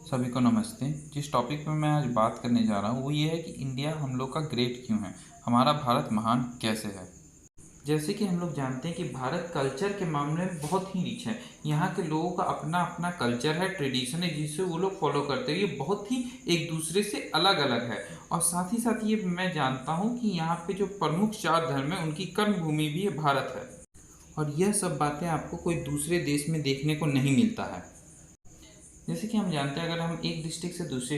सभी को नमस्ते। जिस टॉपिक पे मैं आज बात करने जा रहा हूँ वो ये है कि इंडिया हम लोग का ग्रेट क्यों है, हमारा भारत महान कैसे है। जैसे कि हम लोग जानते हैं कि भारत कल्चर के मामले में बहुत ही रिच है। यहाँ के लोगों का अपना अपना कल्चर है, ट्रेडिशन है, जिसे वो लोग फॉलो करते हैं। ये बहुत ही एक दूसरे से अलग अलग है। और साथ ही साथ ये मैं जानता हूँ कि यहाँ पे जो प्रमुख 4 धर्म है उनकी कर्मभूमि भी ये भारत है। और यह सब बातें आपको कोई दूसरे देश में देखने को नहीं मिलता है। जैसे कि हम जानते हैं, अगर हम एक डिस्ट्रिक्ट से दूसरे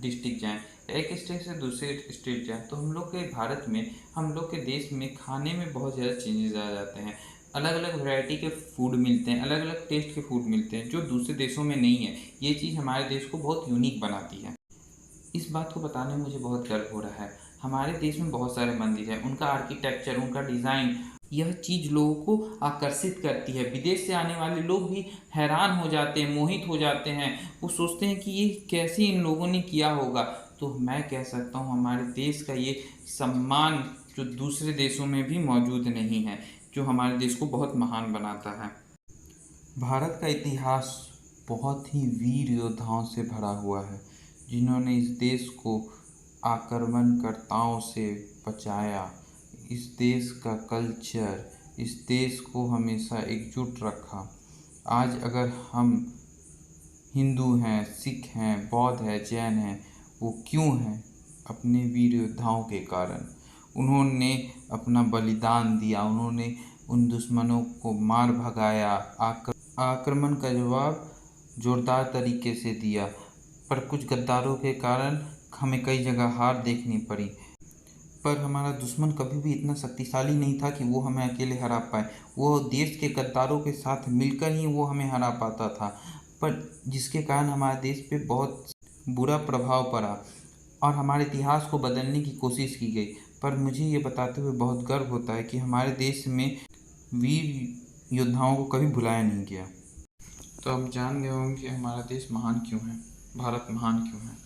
डिस्ट्रिक्ट जाएं, एक स्टेट से दूसरे स्टेट जाएं, तो हम लोग के भारत में, हम लोग के देश में खाने में बहुत ज़्यादा चेंजेस आ जाते हैं। अलग अलग वैरायटी के फूड मिलते हैं, अलग अलग टेस्ट के फूड मिलते हैं जो दूसरे देशों में नहीं है। ये चीज़ हमारे देश को बहुत यूनिक बनाती है। इस बात को बताने में मुझे बहुत गर्व हो रहा है। हमारे देश में बहुत सारे मंदिर हैं, उनका आर्किटेक्चर, उनका डिज़ाइन, यह चीज़ लोगों को आकर्षित करती है। विदेश से आने वाले लोग भी हैरान हो जाते हैं, मोहित हो जाते हैं। वो सोचते हैं कि ये कैसे इन लोगों ने किया होगा। तो मैं कह सकता हूँ हमारे देश का ये सम्मान जो दूसरे देशों में भी मौजूद नहीं है, जो हमारे देश को बहुत महान बनाता है। भारत का इतिहास बहुत ही वीर योद्धाओं से भरा हुआ है, जिन्होंने इस देश को आक्रमणकर्ताओं से बचाया। इस देश का कल्चर, इस देश को हमेशा एकजुट रखा। आज अगर हम हिंदू हैं, सिख हैं, बौद्ध हैं, जैन हैं, वो क्यों हैं? अपने वीर योद्धाओं के कारण। उन्होंने अपना बलिदान दिया, उन्होंने उन दुश्मनों को मार भगाया, आक्रमण का जवाब जोरदार तरीके से दिया। पर कुछ गद्दारों के कारण हमें कई जगह हार देखनी पड़ी। पर हमारा दुश्मन कभी भी इतना शक्तिशाली नहीं था कि वो हमें अकेले हरा पाए। वो देश के गद्दारों के साथ मिलकर ही वो हमें हरा पाता था, पर जिसके कारण हमारे देश पे बहुत बुरा प्रभाव पड़ा और हमारे इतिहास को बदलने की कोशिश की गई। पर मुझे ये बताते हुए बहुत गर्व होता है कि हमारे देश में वीर योद्धाओं को कभी भुलाया नहीं गया। तो आप जान गए होंगे कि हमारा देश महान क्यों है, भारत महान क्यों है।